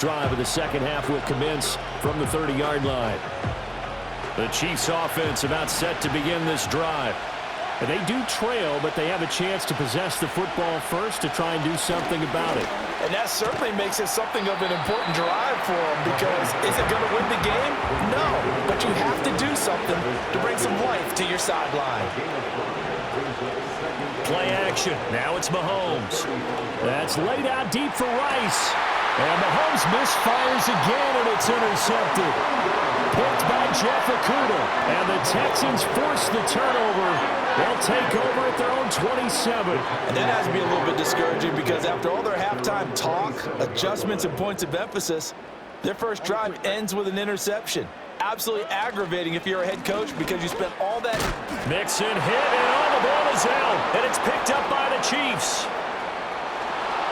drive of the second half will commence from the 30-yard line. The Chiefs offense about set to begin this drive. And they do trail, but they have a chance to possess the football first to try and do something about it. And that certainly makes it something of an important drive for them, because is it going to win the game? No, but you have to do something to bring some life to your sideline. Play action. Now it's Mahomes. That's laid out deep for Rice. And Mahomes misfires again, and it's intercepted. Picked by Jeff Okudah. And the Texans force the turnover. They'll take over at their own 27. And that has to be a little bit discouraging, because after all their halftime talk, adjustments, and points of emphasis, their first drive ends with an interception. Absolutely aggravating if you're a head coach, because you spent all that. Mixon hit, and all the ball is out. And it's picked up by the Chiefs.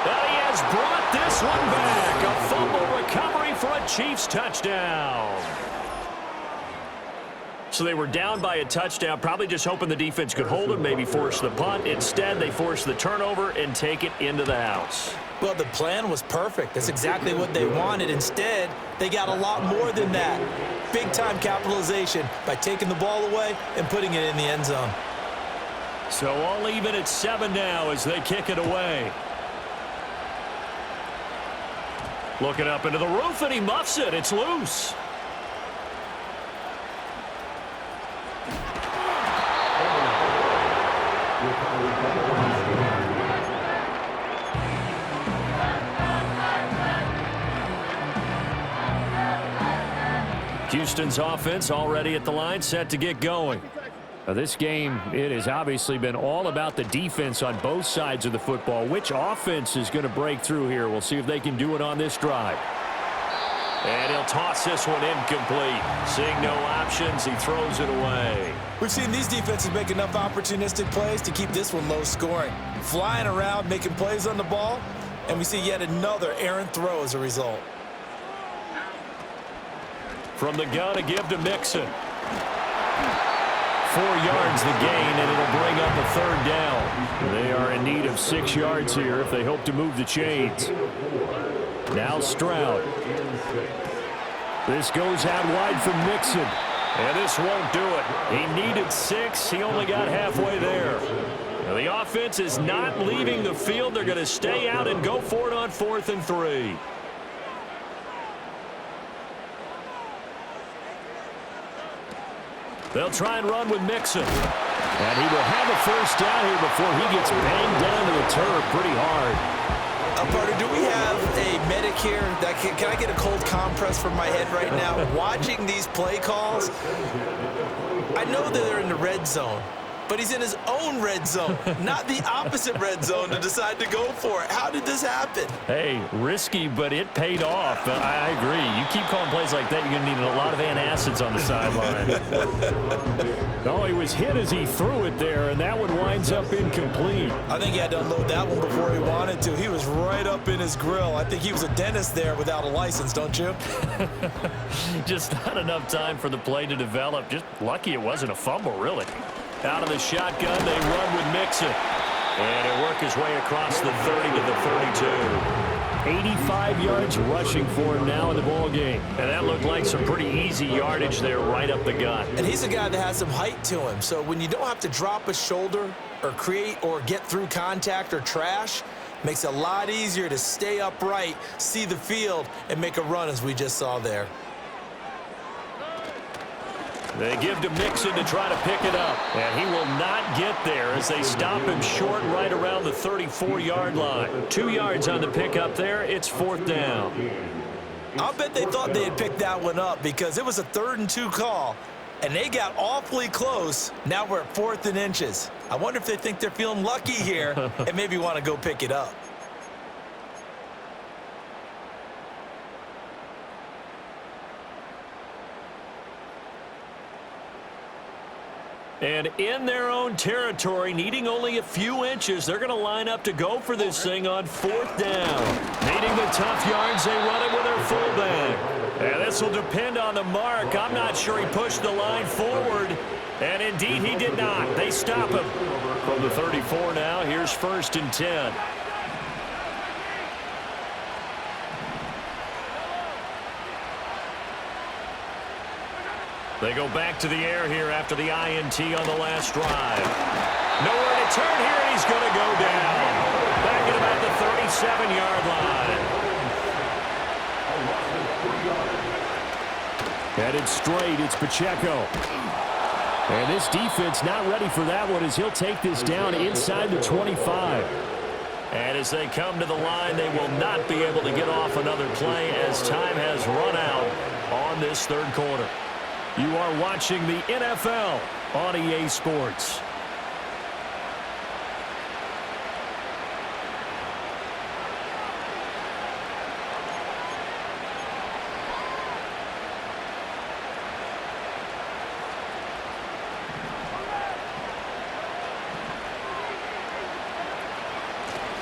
And he has brought this one back. A fumble recovery for a Chiefs touchdown. So they were down by a touchdown, probably just hoping the defense could hold them, maybe force the punt. Instead, they force the turnover and take it into the house. Well, the plan was perfect. That's exactly what they wanted. Instead, they got a lot more than that. Big-time capitalization by taking the ball away and putting it in the end zone. So all even at 7 now as they kick it away. Looking up into the roof, and he muffs it. It's loose. Houston's offense already at the line, set to get going. Now this game, it has obviously been all about the defense on both sides of the football. Which offense is going to break through here? We'll see if they can do it on this drive. And he'll toss this one incomplete. Seeing no options, he throws it away. We've seen these defenses make enough opportunistic plays to keep this one low scoring. Flying around, making plays on the ball, and we see yet another errant throw as a result. From the gun, a give to Mixon. 4 yards the gain, and it'll bring up a third down. They are in need of 6 yards here if they hope to move the chains. Now Stroud. This goes out wide from Mixon. And this won't do it. He needed 6. He only got halfway there. Now the offense is not leaving the field. They're going to stay out and go for it on 4th and 3. They'll try and run with Mixon. And he will have a first down here before he gets banged down to the turf pretty hard. Partner, do we have a medic here? Can I get a cold compress from my head right now? Watching these play calls, I know that they're in the red zone, but he's in his own red zone, not the opposite red zone, to decide to go for it. How did this happen? Hey, risky, but it paid off. I agree. You keep calling plays like that, you're going to need a lot of antacids on the sideline. No, he was hit as he threw it there, and that one winds up incomplete. I think he had to unload that one before he wanted to. He was right up in his grill. I think he was a dentist there without a license, don't you? Just not enough time for the play to develop. Just lucky it wasn't a fumble, really. Out of the shotgun, they run with Mixon. And it worked his way across the 30 to the 32. 85 yards rushing for him now in the ball game. And that looked like some pretty easy yardage there right up the gut. And he's a guy that has some height to him. So when you don't have to drop a shoulder or create or get through contact or trash, makes it a lot easier to stay upright, see the field, and make a run as we just saw there. They give to Mixon to try to pick it up. And he will not get there as they stop him short right around the 34-yard line. 2 yards on the pickup there. It's 4th down. I'll bet they thought they had picked that one up, because it was a 3rd and 2 call, and they got awfully close. Now we're at 4th and inches. I wonder if they think they're feeling lucky here and maybe want to go pick it up. And in their own territory, needing only a few inches, they're going to line up to go for this thing on 4th down. Needing the tough yards, they run it with their fullback. And this will depend on the mark. I'm not sure he pushed the line forward. And indeed, he did not. They stop him. From the 34 now, here's 1st and 10. They go back to the air here after the INT on the last drive. Nowhere to turn here, and he's going to go down. Back at about the 37-yard line. Headed straight, it's Pacheco. And this defense not ready for that one as he'll take this down inside the 25. And as they come to the line, they will not be able to get off another play as time has run out on this third quarter. You are watching the NFL on EA Sports.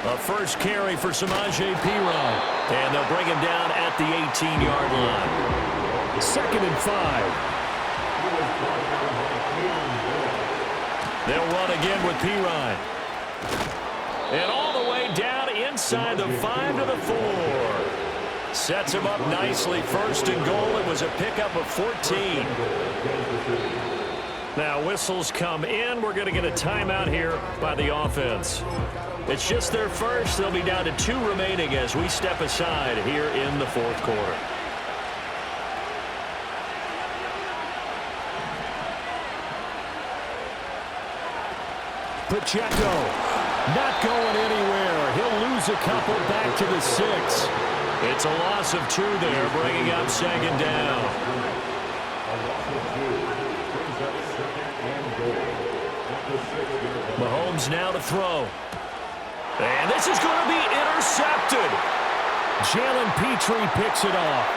A first carry for Samaje Perine. And they'll bring him down at the 18-yard line. 2nd and 5. They'll run again with Perine. And all the way down inside the 5 to the 4. Sets him up nicely. 1st and goal. It was a pickup of 14. Now whistles come in. We're going to get a timeout here by the offense. It's just their first. They'll be down to 2 remaining as we step aside here in the 4th quarter. Pacheco not going anywhere. He'll lose a couple back to the 6. It's a loss of 2 there, bringing up 2nd down. Mahomes now to throw. And this is going to be intercepted. Jalen Petrie picks it off.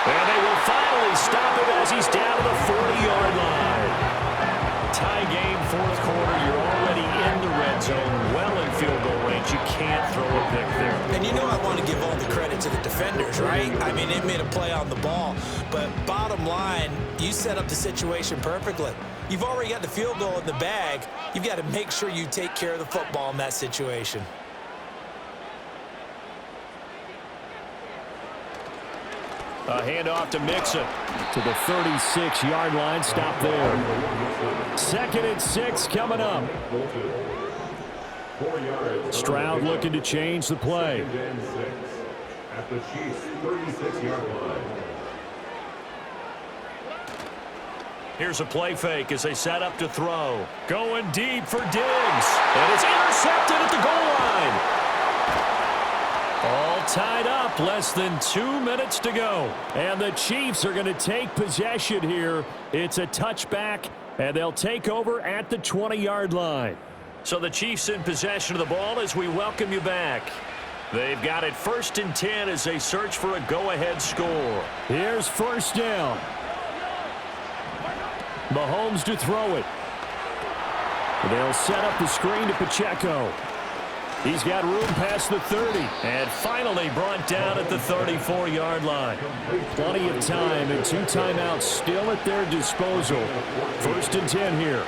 And they will finally stop him as he's down to the 40-yard line. Tie game, 4th quarter. You're already in the red zone, well in field goal range. You can't throw a pick there. And you know I want to give all the credit to the defenders, right? I mean, they made a play on the ball. But bottom line, you set up the situation perfectly. You've already got the field goal in the bag. You've got to make sure you take care of the football in that situation. A handoff to Mixon to the 36-yard line. Stop there. 2nd and 6 coming up. Stroud looking to change the play. At the Chiefs' 36-yard line. Here's a play fake as they set up to throw. Going deep for Diggs. And it's intercepted at the goal line. All tied up, less than 2 minutes to go. And the Chiefs are going to take possession here. It's a touchback, and they'll take over at the 20-yard line. So the Chiefs in possession of the ball as we welcome you back. They've got it 1st and 10 as they search for a go-ahead score. Here's 1st down. Mahomes to throw it. They'll set up the screen to Pacheco. He's got room past the 30. And finally brought down at the 34-yard line. Plenty of time and 2 timeouts still at their disposal. 1st and 10 here.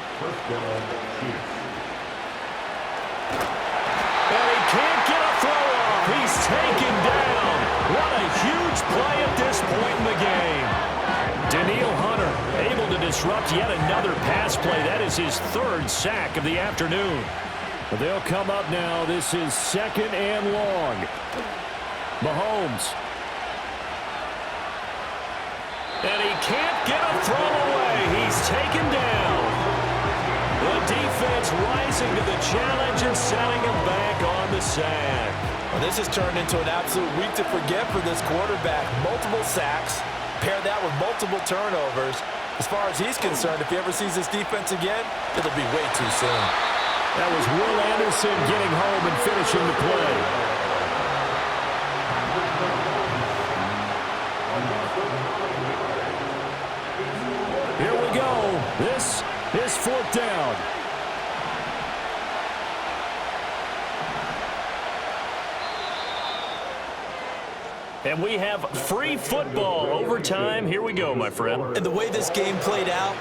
And he can't get a throw off. He's taken down. What a huge play at this point in the game. Daniil Hunter able to disrupt yet another pass play. That is his 3rd sack of the afternoon. They'll come up now. This is 2nd and long. Mahomes. And he can't get a throw away. He's taken down. The defense rising to the challenge and setting him back on the sack. Well, this has turned into an absolute week to forget for this quarterback. Multiple sacks. Pair that with multiple turnovers. As far as he's concerned, if he ever sees this defense again, it'll be way too soon. That was Will Anderson getting home and finishing the play. Here we go. This is 4th down. And we have free football overtime. Here we go, my friend. And the way this game played out,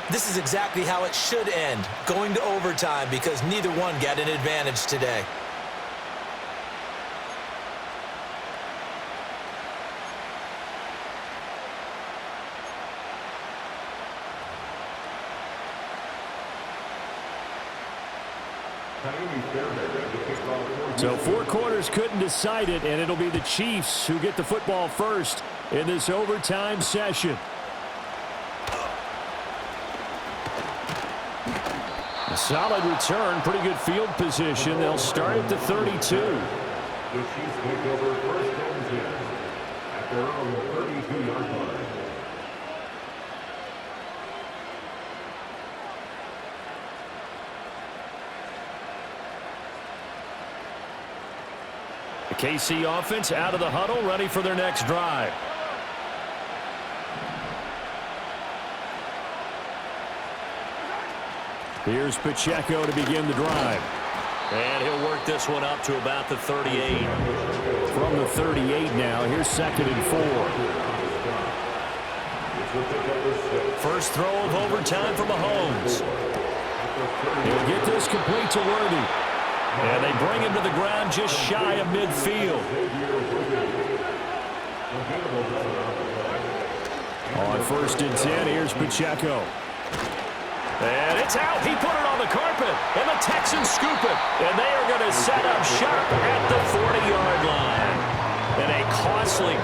this is exactly how it should end, going to overtime, because neither one got an advantage today. So 4 quarters couldn't decide it, and it'll be the Chiefs who get the football first in this overtime session. A solid return, pretty good field position. They'll start at the 32. The Chiefs take over first and 10 at their own 32-yard line. The KC offense out of the huddle, ready for their next drive. Here's Pacheco to begin the drive. And he'll work this one up to about the 38. From the 38 now, here's 2nd and 4. First throw of overtime for Mahomes. He'll get this complete to Worthy. And they bring him to the ground just shy of midfield. On 1st and 10, here's Pacheco. And it's out. He put it on the carpet. And the Texans scoop it. And they are going to set up shop at the 40-yard line. And a costly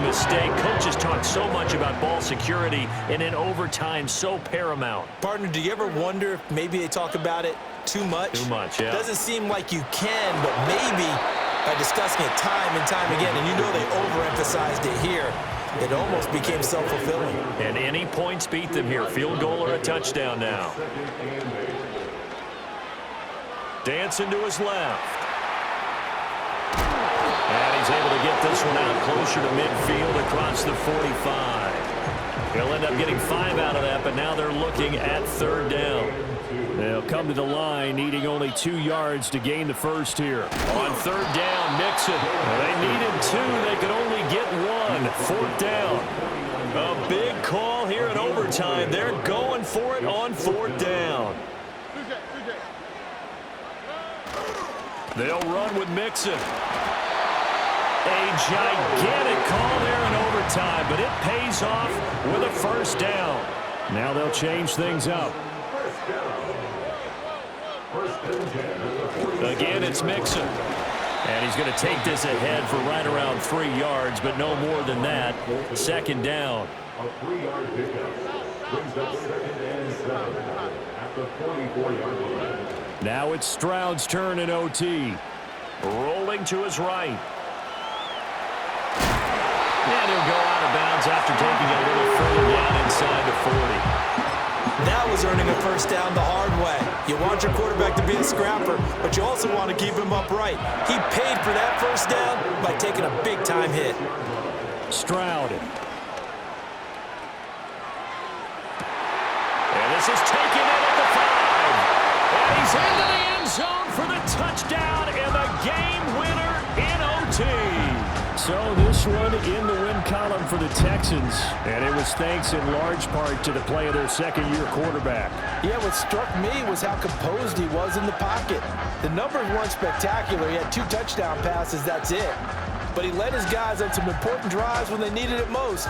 mistake. Coaches talk so much about ball security, and in overtime, so paramount. Partner, do you ever wonder if maybe they talk about it too much? Too much, yeah. Doesn't seem like you can, but maybe by discussing it time and time again, and you know they overemphasized it here, it almost became self-fulfilling. And any points beat them here. Field goal or a touchdown now. Dancing to his left. And he's able to get this one out closer to midfield across the 45. He'll end up getting 5 out of that, but now they're looking at 3rd down. They'll come to the line, needing only 2 yards to gain the first here. On 3rd down, Mixon. They needed 2. They could only get 1. 4th down. A big call here in overtime. They're going for it on 4th down. They'll run with Mixon. A gigantic call there in overtime, but it pays off with a 1st down. Now they'll change things up. Again, it's Mixon. And he's going to take this ahead for right around 3 yards, but no more than that. 2nd down. A 3-yard pickup brings up 2nd and 7 at the 44-yard line. Now it's Stroud's turn in OT. Rolling to his right. And he'll go out of bounds after taking a little further down inside the 40. That was earning a 1st down the hard way. You want your quarterback to be a scrapper, but you also want to keep him upright. He paid for that 1st down by taking a big-time hit. Stroud. And this is taken in at the 5. And he's into the end zone for the touchdown and the game winner in OT. So this one in the win column for the Texans, and it was thanks in large part to the play of their 2nd-year quarterback. Yeah, what struck me was how composed he was in the pocket. The numbers weren't spectacular. He had 2 touchdown passes, that's it. But he led his guys on some important drives when they needed it most.